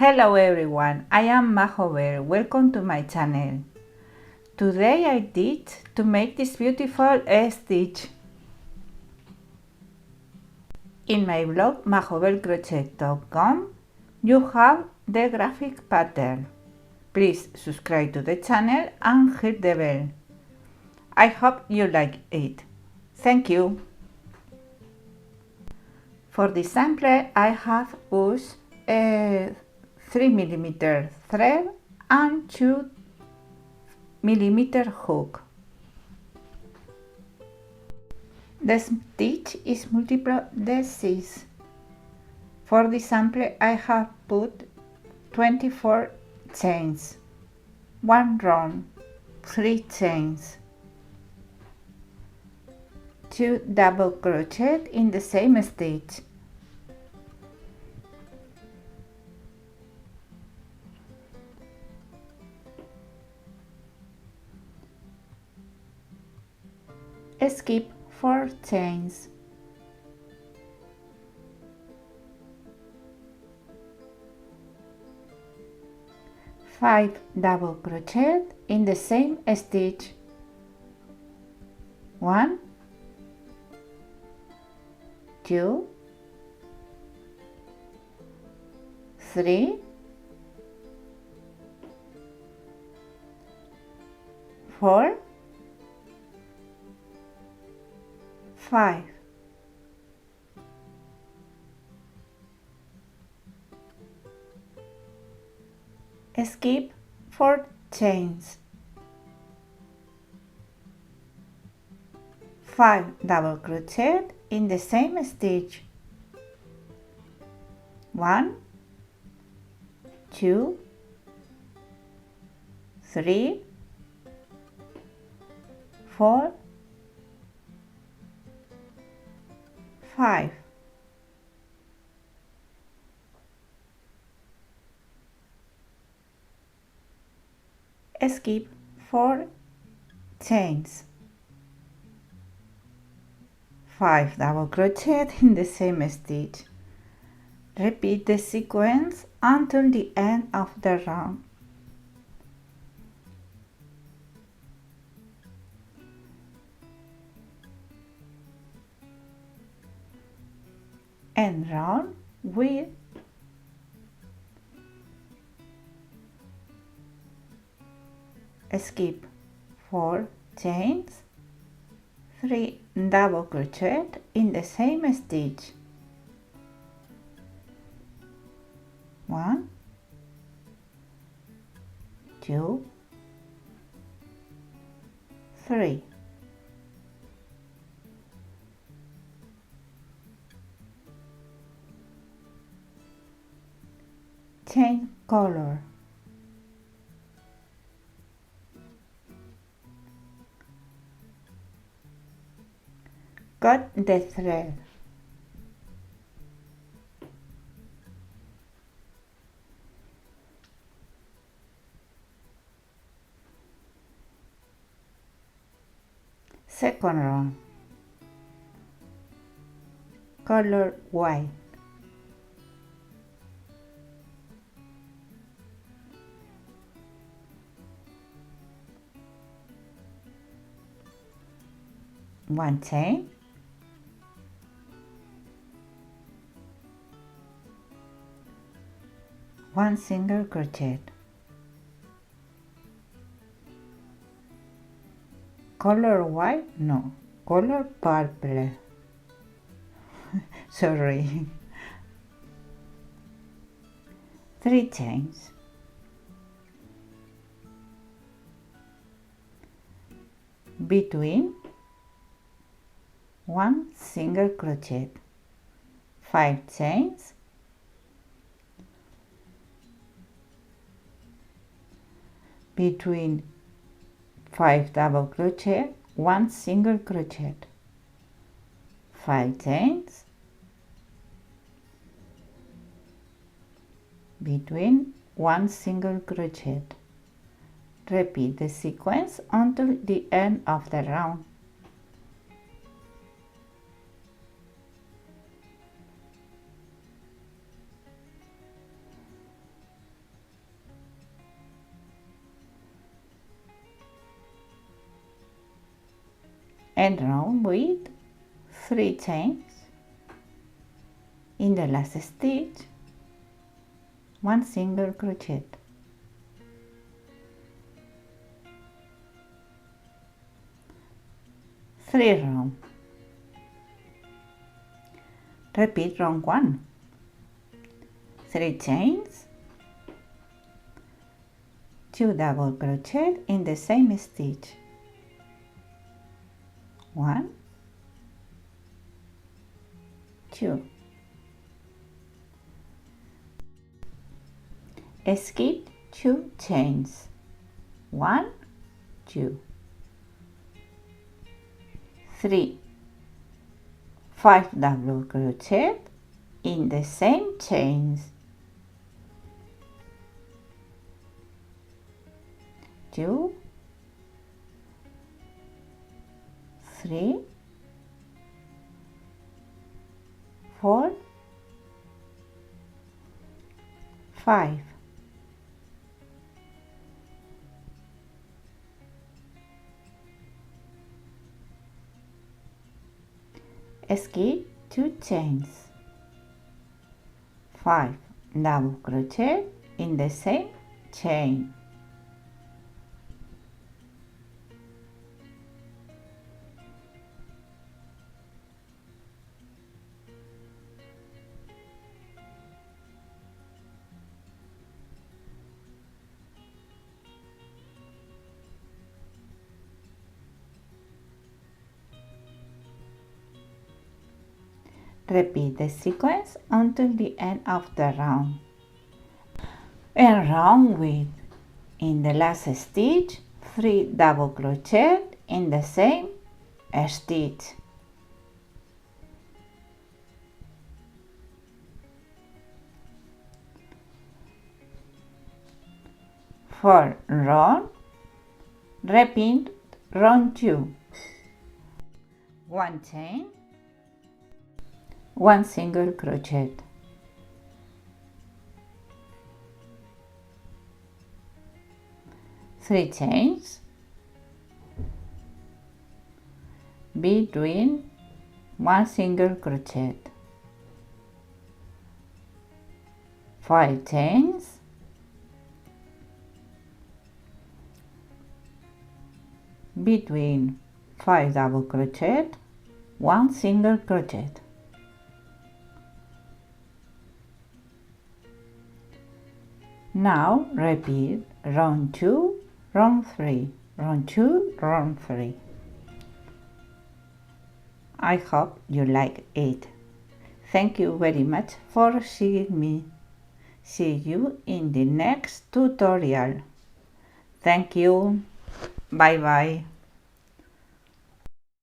Hello everyone, I am Majo Ver. Welcome to my channel. Today I teach to make this beautiful stitch. In my blog majovercrochet.com you have the graphic pattern. Please subscribe to the channel and hit the bell. I hope you like it. Thank you. For this sample I have used a 3mm thread and 2mm hook. The stitch is multiple the 6. For this sample I have put 24 chains, 1 round, 3 chains, 2 double crochet in the same stitch. Skip 4 chains. Five double crochet in the same stitch. 1, 2, 3, 4, 5. Skip 4 chains. 5 double crochet in the same stitch. 1, 2, 3, 4, 5. Skip 4 chains. 5 double crochet in the same stitch. Repeat the sequence until the end of the round. End round with skip 4 chains, 3 double crochet in the same stitch. 1, 2, 3. Change color. Cut the thread. Second round. Color white. One chain, one single crochet. Color white? No, color purple. Sorry. 3 chains. Between 1 single crochet. 5 chains. Between 5 double crochet, 1 single crochet. 5 chains. Between 1 single crochet. Repeat the sequence until the end of the round. End round with 3 chains. In the last stitch, 1 single crochet. Three round. Repeat round 1. 3 chains, 2 double crochet in the same stitch. 1, 2. Skip 2 chains. 1, 2, 3, 5 double crochet in the same chains. 2, 3, 4, 5. Skip 2 chains. 5 double crochet in the same chain. Repeat the sequence until the end of the round. And round with, in the last stitch, 3 double crochet in the same stitch. For round, repeat round 2. 1 chain, 1 single crochet. 3 chains between 1 single crochet. 5 chains between 5 double crochet, 1 single crochet. Now repeat round 2, round 3, round 2, round 3. I hope you like it. Thank you very much for seeing me. See you in the next tutorial. Thank you. Bye bye.